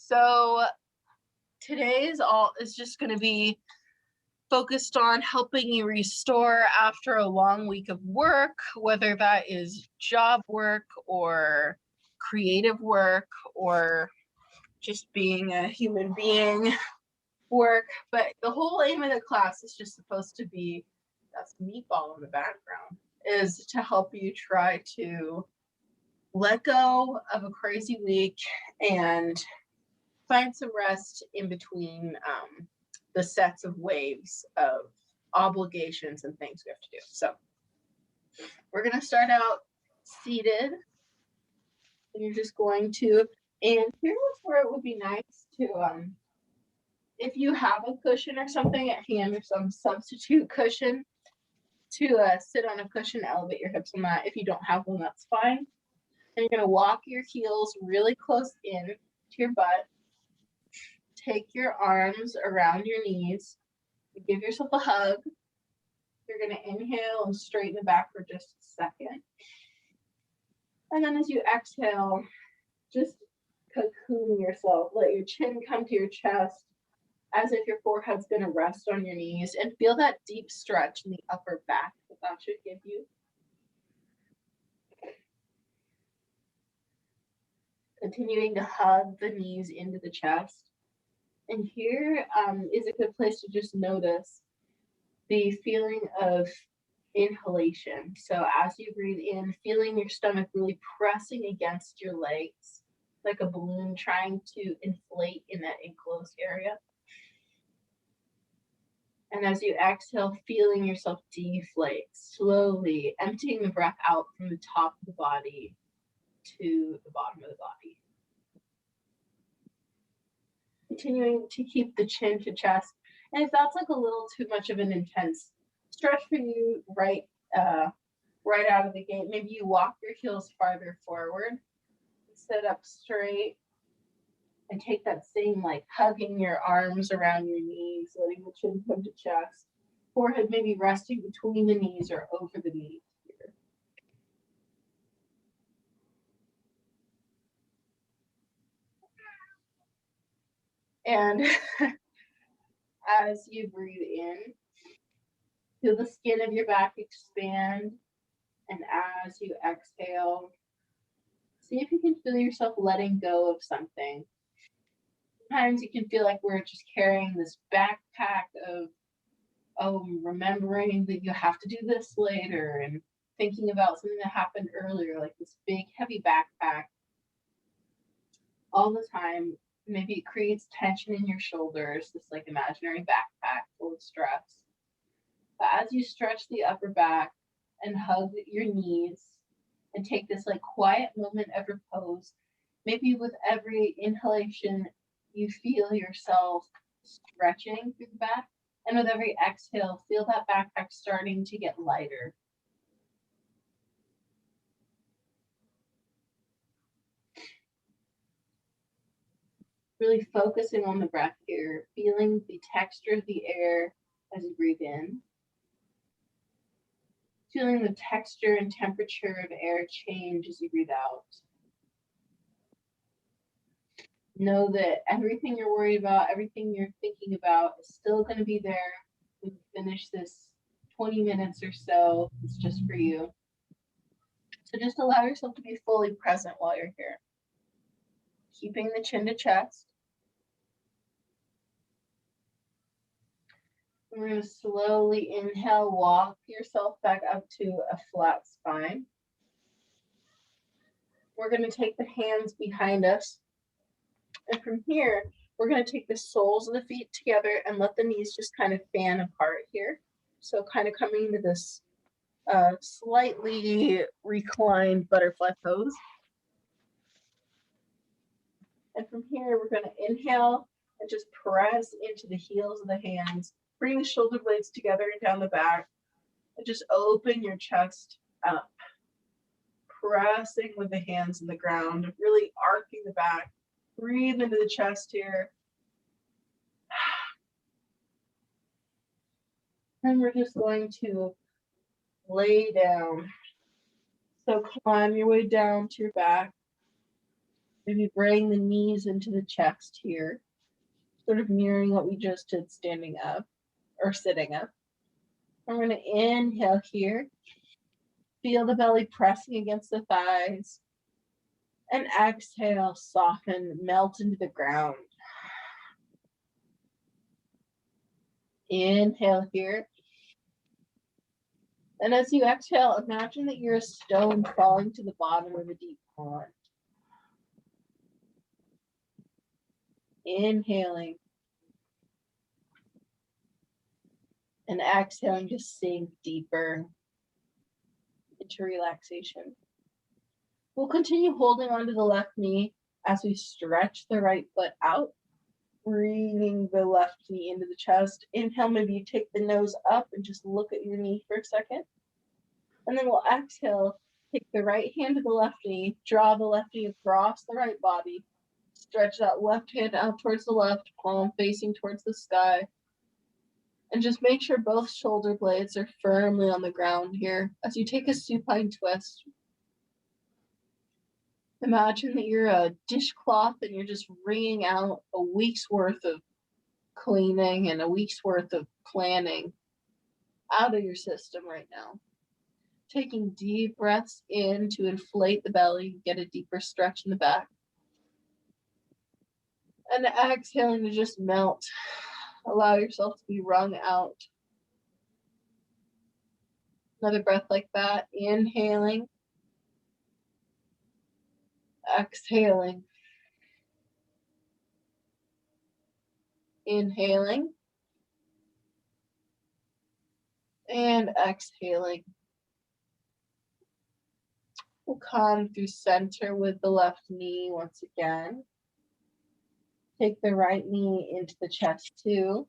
So today's all is just going to be focused on helping you restore after a long week of work, whether that is job work or creative work or just being a human being work. But the whole aim of the class is just supposed to be, that's meatball in the background, is to help you try to let go of a crazy week and find some rest in between the sets of waves of obligations and things we have to do. So we're going to start out seated. And you're just going to, and here's where it would be nice to, if you have a cushion or something at hand or some substitute cushion, to sit on a cushion, elevate your hips on that. If you don't have one, that's fine. And you're going to walk your heels really close in to your butt. Take your arms around your knees. Give yourself a hug. You're going to inhale and straighten the back for just a second. And then as you exhale, just cocoon yourself. Let your chin come to your chest as if your forehead's going to rest on your knees, and feel that deep stretch in the upper back that should give you. Continuing to hug the knees into the chest. And here is a good place to just notice the feeling of inhalation. So as you breathe in, feeling your stomach really pressing against your legs, like a balloon trying to inflate in that enclosed area. And as you exhale, feeling yourself deflate, slowly emptying the breath out from the top of the body to the bottom of the body. Continuing to keep the chin to chest. And if that's like a little too much of an intense stretch for you right out of the gate, maybe you walk your heels farther forward, sit up straight, and take that same like hugging your arms around your knees, letting the chin come to chest, forehead maybe resting between the knees or over the knees here. And as you breathe in, feel the skin of your back expand. And as you exhale, see if you can feel yourself letting go of something. Sometimes you can feel like we're just carrying this backpack of, remembering that you have to do this later and thinking about something that happened earlier, like this big, heavy backpack all the time. Maybe it creates tension in your shoulders, this like imaginary backpack full of stress. But as you stretch the upper back and hug your knees and take this like quiet moment of repose, maybe with every inhalation, you feel yourself stretching through the back. And with every exhale, feel that backpack starting to get lighter. Really focusing on the breath here, feeling the texture of the air as you breathe in. Feeling the texture and temperature of air change as you breathe out. Know that everything you're worried about, everything you're thinking about is still going to be there when you finish this 20 minutes or so. It's just for you. So just allow yourself to be fully present while you're here. Keeping the chin to chest. We're going to slowly inhale, walk yourself back up to a flat spine. We're going to take the hands behind us. And from here, we're going to take the soles of the feet together and let the knees just kind of fan apart here. So kind of coming to this slightly reclined butterfly pose. And from here, we're going to inhale and just press into the heels of the hands. Bring the shoulder blades together and down the back. And just open your chest up. Pressing with the hands in the ground, really arcing the back. Breathe into the chest here. And we're just going to lay down. So climb your way down to your back. Maybe bring the knees into the chest here, sort of mirroring what we just did standing up or sitting up. I'm going to inhale here. Feel the belly pressing against the thighs. And exhale, soften, melt into the ground. Inhale here. And as you exhale, imagine that you're a stone falling to the bottom of a deep pond. Inhaling. And exhaling to sink deeper into relaxation. We'll continue holding onto the left knee as we stretch the right foot out, breathing the left knee into the chest. Inhale, maybe you take the nose up and just look at your knee for a second. And then we'll exhale, take the right hand to the left knee, draw the left knee across the right body, stretch that left hand out towards the left, palm facing towards the sky. And just make sure both shoulder blades are firmly on the ground here as you take a supine twist. Imagine that you're a dishcloth and you're just wringing out a week's worth of cleaning and a week's worth of planning out of your system right now. Taking deep breaths in to inflate the belly, get a deeper stretch in the back. And exhaling to just melt. Allow yourself to be wrung out. Another breath like that. Inhaling. Exhaling. Inhaling. And exhaling. We'll come through center with the left knee once again. Take the right knee into the chest too.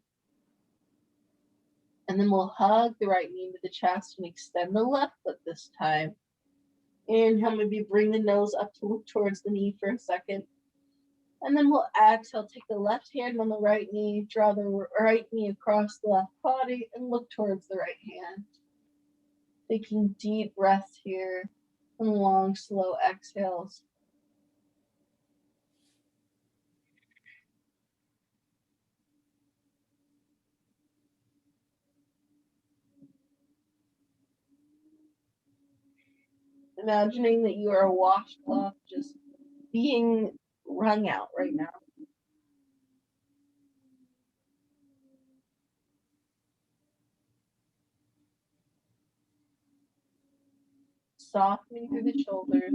And then we'll hug the right knee into the chest and extend the left foot this time. Inhale, maybe bring the nose up to look towards the knee for a second. And then we'll exhale, take the left hand on the right knee, draw the right knee across the left body, and look towards the right hand. Taking deep breaths here and long, slow exhales. Imagining that you are a washcloth just being wrung out right now. Softening through the shoulders.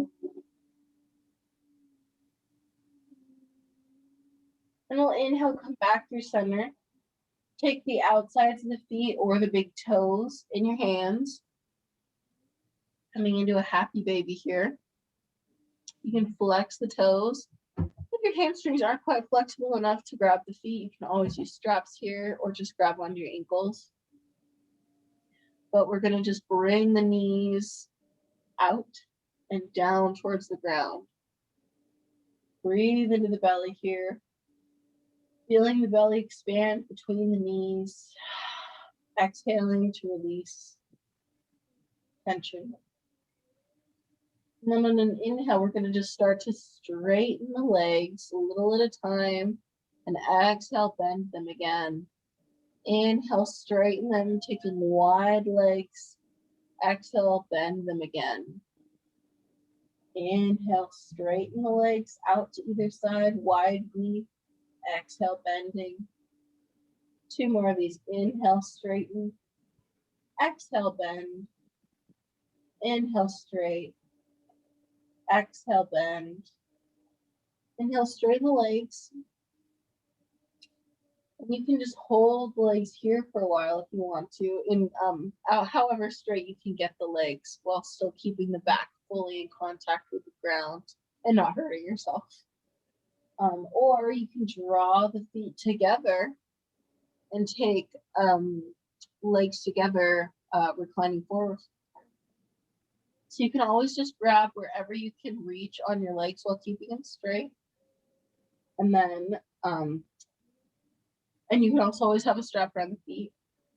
And we'll inhale, come back through center. Take the outsides of the feet or the big toes in your hands. Coming into a happy baby here. You can flex the toes. If your hamstrings aren't quite flexible enough to grab the feet, you can always use straps here or just grab onto your ankles. But we're going to just bring the knees out and down towards the ground. Breathe into the belly here. Feeling the belly expand between the knees. Exhaling to release tension. And then on an inhale, we're going to just start to straighten the legs a little at a time. And exhale, bend them again. Inhale, straighten them, taking wide legs. Exhale, bend them again. Inhale, straighten the legs out to either side, wide knee. Exhale, bending. 2 more of these. Inhale, straighten. Exhale, bend. Inhale, straight. Exhale, bend. Inhale, straighten the legs. And you can just hold the legs here for a while if you want to, and however straight you can get the legs while still keeping the back fully in contact with the ground and not hurting yourself. Or you can draw the feet together and take legs together, reclining forward. So you can always just grab wherever you can reach on your legs while keeping them straight. And then, and you can also always have a strap around the feet.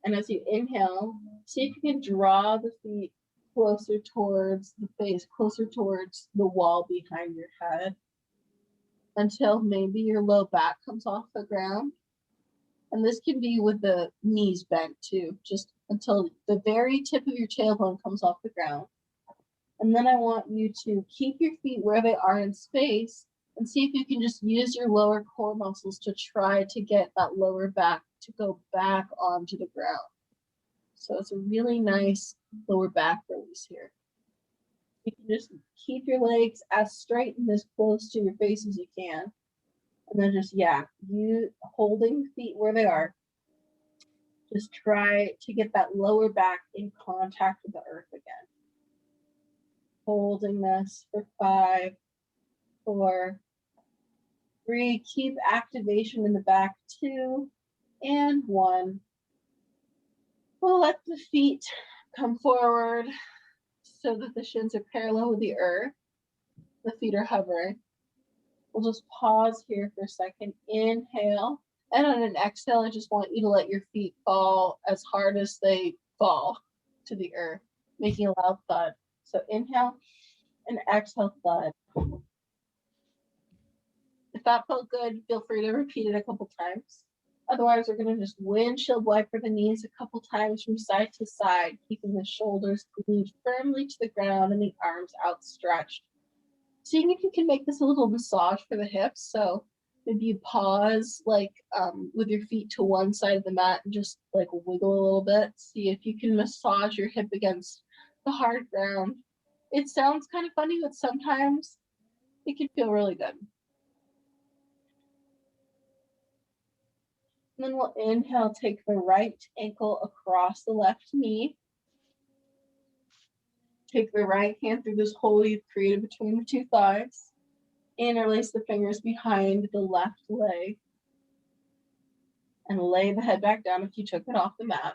And as you inhale, see if you can draw the feet closer towards the face, closer towards the wall behind your head. until maybe your low back comes off the ground. And this can be with the knees bent too, just until the very tip of your tailbone comes off the ground. And then I want you to keep your feet where they are in space and see if you can just use your lower core muscles to try to get that lower back to go back onto the ground. So it's a really nice lower back release here. You can just keep your legs as straight and as close to your face as you can. And then just, you holding feet where they are. Just try to get that lower back in contact with the earth again. Holding this for 5, 4, 3. Keep activation in the back. 2 and 1. We'll let the feet come forward so that the shins are parallel with the earth. The feet are hovering. We'll just pause here for a second. Inhale. And on an exhale, I just want you to let your feet fall as hard as they fall to the earth, making a loud thud. So inhale and exhale, thud. If that felt good, feel free to repeat it a couple times. Otherwise, we're going to just windshield wiper the knees a couple times from side to side, keeping the shoulders glued firmly to the ground and the arms outstretched. Seeing if you can make this a little massage for the hips. So maybe you pause with your feet to one side of the mat and just like wiggle a little bit. See if you can massage your hip against the hard ground. It sounds kind of funny, but sometimes it can feel really good. And then we'll inhale, take the right ankle across the left knee. Take the right hand through this hole you've created between the two thighs. Interlace the fingers behind the left leg. And lay the head back down if you took it off the mat.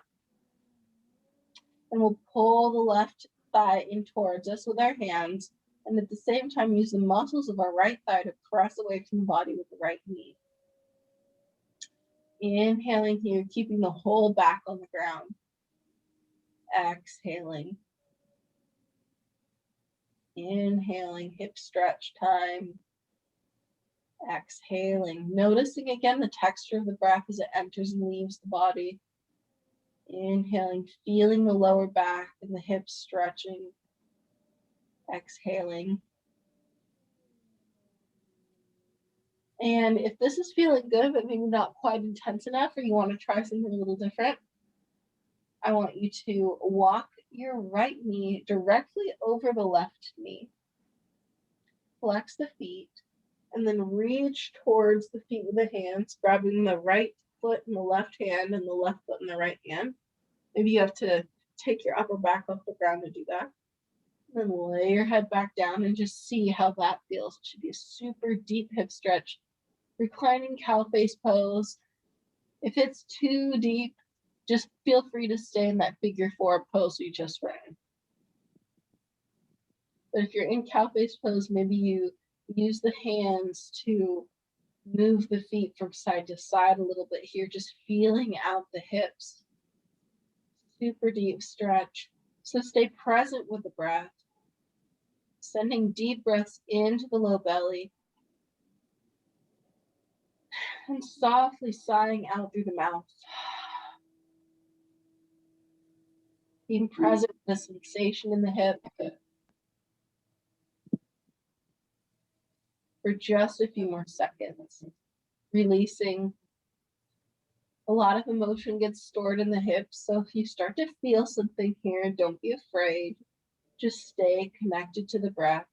And we'll pull the left thigh in towards us with our hands. And at the same time, use the muscles of our right thigh to press away from the body with the right knee. Inhaling here, keeping the whole back on the ground. Exhaling. Inhaling, hip stretch time. Exhaling. Noticing again the texture of the breath as it enters and leaves the body. Inhaling, feeling the lower back and the hips stretching. Exhaling. And if this is feeling good, but maybe not quite intense enough, or you want to try something a little different, I want you to walk your right knee directly over the left knee. Flex the feet, and then reach towards the feet with the hands, grabbing the right foot in the left hand and the left foot in the right hand. Maybe you have to take your upper back off the ground to do that. And then lay your head back down and just see how that feels. It should be a super deep hip stretch. Reclining cow face pose. If it's too deep, just feel free to stay in that figure 4 pose you just ran. But if you're in cow face pose, maybe you use the hands to move the feet from side to side a little bit here, just feeling out the hips. Super deep stretch. So stay present with the breath. Sending deep breaths into the low belly. And softly sighing out through the mouth. Being present with the sensation in the hip. For just a few more seconds. Releasing. A lot of emotion gets stored in the hips, so if you start to feel something here, don't be afraid. Just stay connected to the breath.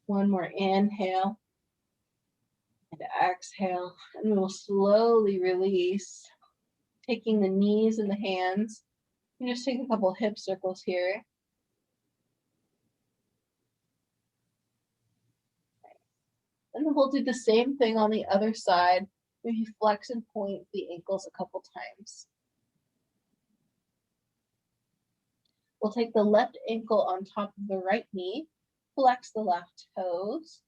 One more inhale and exhale, and we'll slowly release, taking the knees and the hands. You just take a couple hip circles here. And then we'll do the same thing on the other side. Maybe flex and point the ankles a couple times. We'll take the left ankle on top of the right knee, flex the left toes,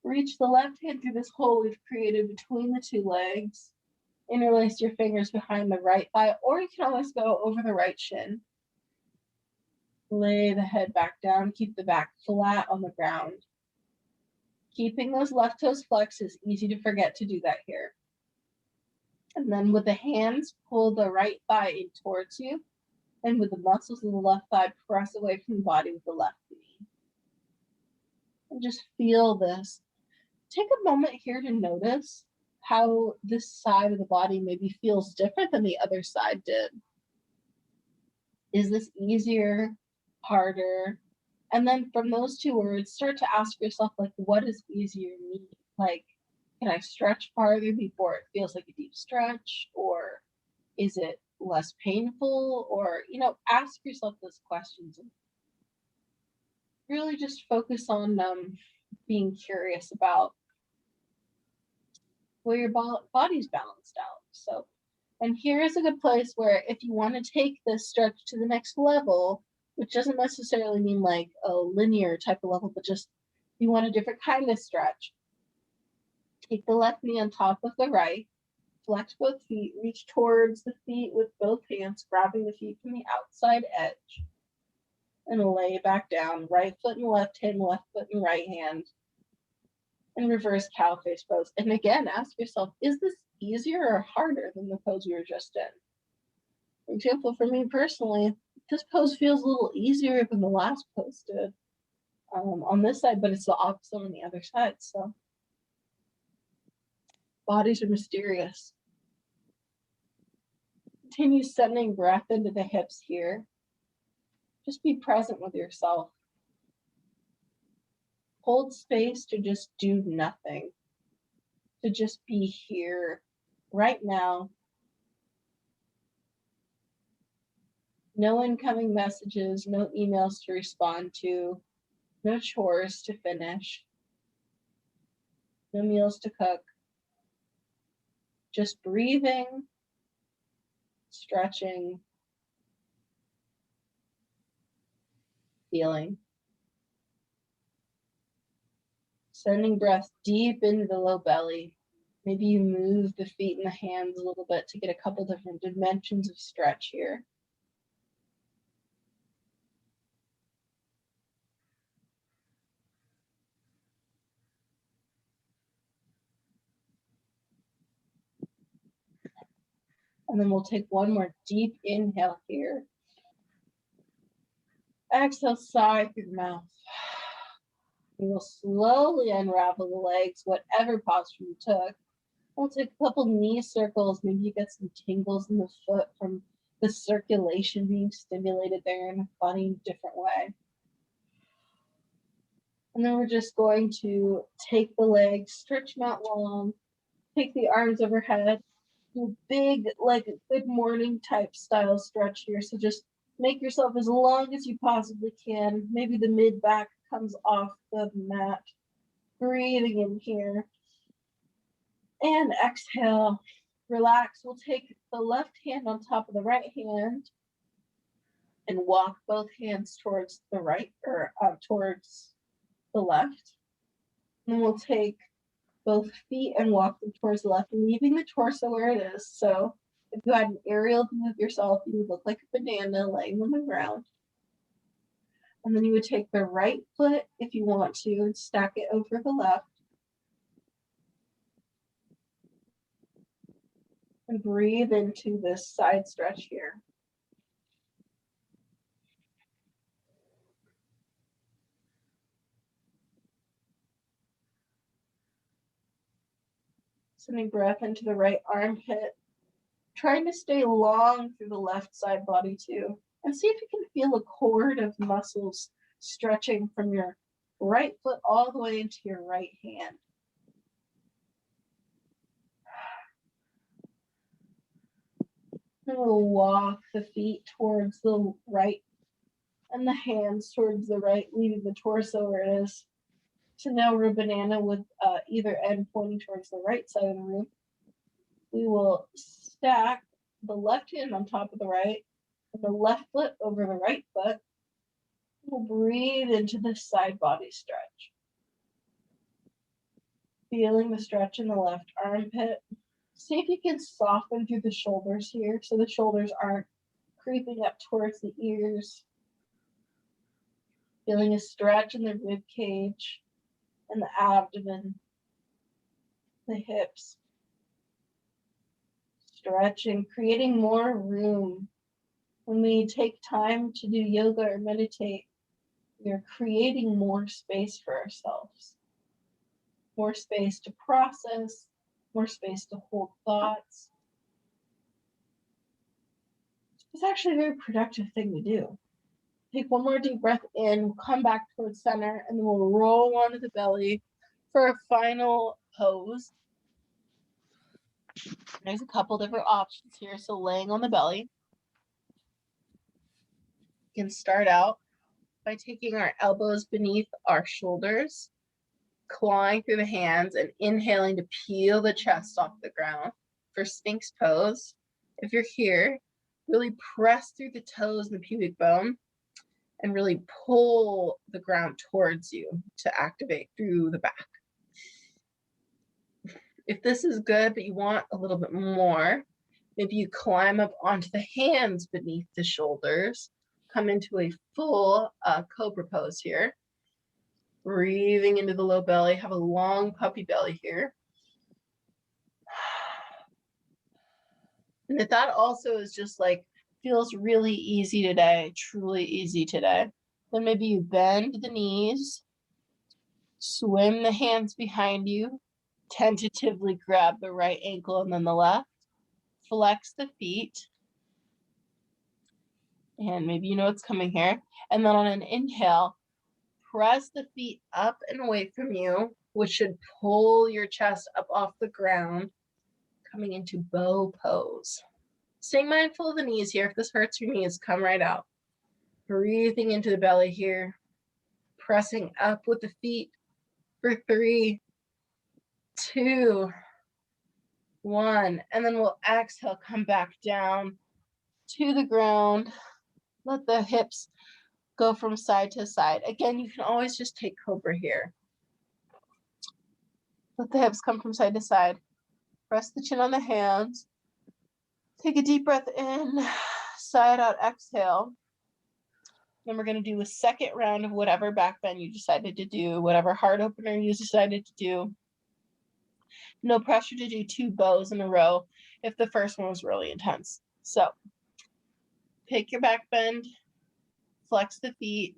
reach the left hand through this hole we've created between the two legs, interlace your fingers behind the right thigh, or you can always go over the right shin. Lay the head back down, keep the back flat on the ground. Keeping those left toes flexed is easy to forget to do that here. And then with the hands, pull the right thigh in towards you. And with the muscles of the left thigh, press away from the body with the left knee. And just feel this. Take a moment here to notice how this side of the body maybe feels different than the other side did. Is this easier, harder? And then from those two words, start to ask yourself, like, what is easier to me? Like, can I stretch farther before it feels like a deep stretch? Or is it less painful? Or, ask yourself those questions and really just focus on being curious about where your body's balanced out. So, and here is a good place where if you want to take this stretch to the next level, which doesn't necessarily mean like a linear type of level, but just you want a different kind of stretch. Take the left knee on top of the right, flex both feet, reach towards the feet with both hands, grabbing the feet from the outside edge, and lay back down. Right foot and left hand, left foot and right hand, and reverse cow face pose. And again, ask yourself, is this easier or harder than the pose we were just in? For example, for me personally, this pose feels a little easier than the last pose did on this side, but it's the opposite on the other side. So bodies are mysterious. Continue sending breath into the hips here. Just be present with yourself. Hold space to just do nothing, to just be here right now. No incoming messages, no emails to respond to, no chores to finish, no meals to cook. Just breathing, stretching, feeling. Sending breath deep into the low belly. Maybe you move the feet and the hands a little bit to get a couple different dimensions of stretch here. And then we'll take one more deep inhale here. Exhale, sigh through the mouth. We will slowly unravel the legs, whatever posture you took. We'll take a couple knee circles. Maybe you get some tingles in the foot from the circulation being stimulated there in the body in a different way. And then we're just going to take the legs, stretch them out long, take the arms overhead, do big, like a good morning type style stretch here. So just make yourself as long as you possibly can. Maybe the mid back comes off the mat. Breathing in here. And exhale, relax. We'll take the left hand on top of the right hand and walk both hands towards the right or towards the left. And we'll take both feet and walk them towards the left, leaving the torso where it is. So if you had an aerial view of yourself, you would look like a banana laying on the ground. And then you would take the right foot, if you want to, and stack it over the left. And breathe into this side stretch here. Sending breath into the right armpit. Trying to stay long through the left side body too. And see if you can feel a cord of muscles stretching from your right foot all the way into your right hand. And we'll walk the feet towards the right and the hands towards the right, leaving the torso where it is. So now we're a banana with either end pointing towards the right side of the room. We will stack the left hand on top of the right and the left foot over the right foot. We'll breathe into this side body stretch. Feeling the stretch in the left armpit. See if you can soften through the shoulders here so the shoulders aren't creeping up towards the ears. Feeling a stretch in the rib cage and the abdomen, the hips. Stretching, creating more room. When we take time to do yoga or meditate, we are creating more space for ourselves. More space to process, more space to hold thoughts. It's actually a very productive thing to do. Take one more deep breath in, come back towards center, and then we'll roll onto the belly for a final pose. There's a couple different options here. So laying on the belly, you can start out by taking our elbows beneath our shoulders, clawing through the hands and inhaling to peel the chest off the ground for Sphinx pose. If you're here, really press through the toes and the pubic bone and really pull the ground towards you to activate through the back. If this is good, but you want a little bit more, maybe you climb up onto the hands beneath the shoulders, come into a full cobra pose here. Breathing into the low belly, have a long puppy belly here. And if that also is just like, feels really easy today, truly easy today, then maybe you bend the knees, swim the hands behind you, tentatively grab the right ankle and then the left, flex the feet, and maybe you know what's coming here. And then on an inhale, press the feet up and away from you, which should pull your chest up off the ground, coming into bow pose. Staying mindful of the knees here. If this hurts your knees, come right out. Breathing into the belly here, pressing up with the feet for 3, 2, 1, and then we'll exhale, come back down to the ground. Let the hips go from side to side. Again, you can always just take cobra here. Let the hips come from side to side. Press the chin on the hands. Take a deep breath in, side out, exhale. Then we're going to do a second round of whatever back bend you decided to do, whatever heart opener you decided to do. No pressure to do 2 bows in a row if the first one was really intense. So pick your back bend, flex the feet,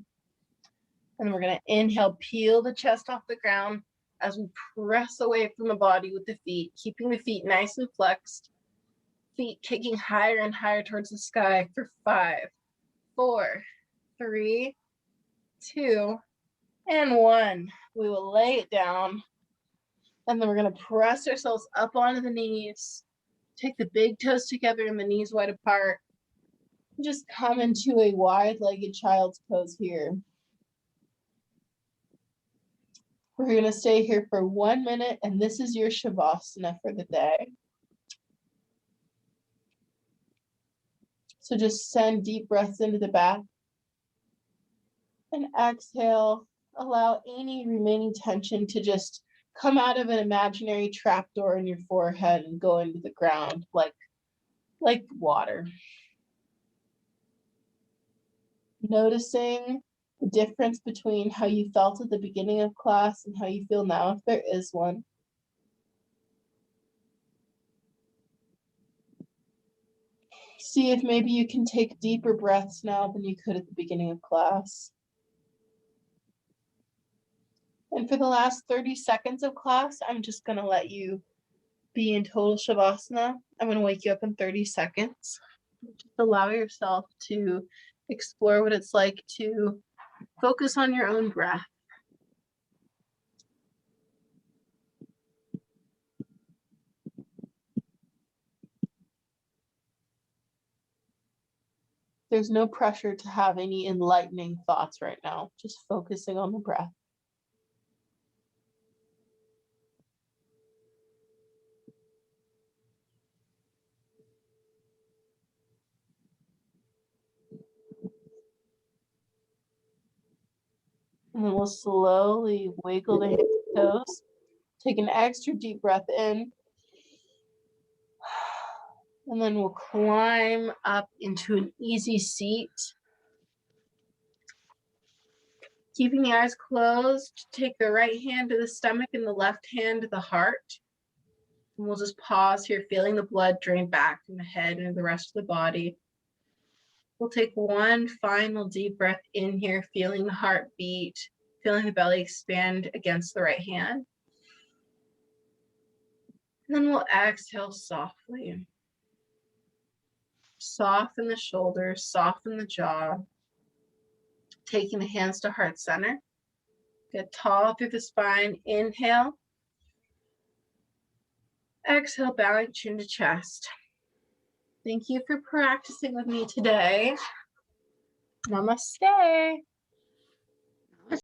and we're going to inhale, peel the chest off the ground as we press away from the body with the feet, keeping the feet nice and flexed. Feet kicking higher and higher towards the sky for 5, 4, 3, 2, and 1. We will lay it down, and then we're going to press ourselves up onto the knees. Take the big toes together and the knees wide apart. Just come into a wide-legged child's pose here. We're going to stay here for 1 minute, and this is your Shavasana for the day. So just send deep breaths into the back. And exhale, allow any remaining tension to just come out of an imaginary trapdoor in your forehead and go into the ground like water. Noticing the difference between how you felt at the beginning of class and how you feel now, if there is one. See if maybe you can take deeper breaths now than you could at the beginning of class. And for the last 30 seconds of class, I'm just going to let you be in total Shavasana. I'm going to wake you up in 30 seconds. Just allow yourself to explore what it's like to focus on your own breath. There's no pressure to have any enlightening thoughts right now, just focusing on the breath. And then we'll slowly wiggle the hands and toes. Take an extra deep breath in. And then we'll climb up into an easy seat. Keeping the eyes closed, take the right hand to the stomach and the left hand to the heart. And we'll just pause here, feeling the blood drain back from the head and the rest of the body. We'll take one final deep breath in here, feeling the heart beat, feeling the belly expand against the right hand. And then we'll exhale softly. Soften the shoulders, soften the jaw. Taking the hands to heart center. Get tall through the spine. Inhale. Exhale, bowing chin to chest. Thank you for practicing with me today. Namaste.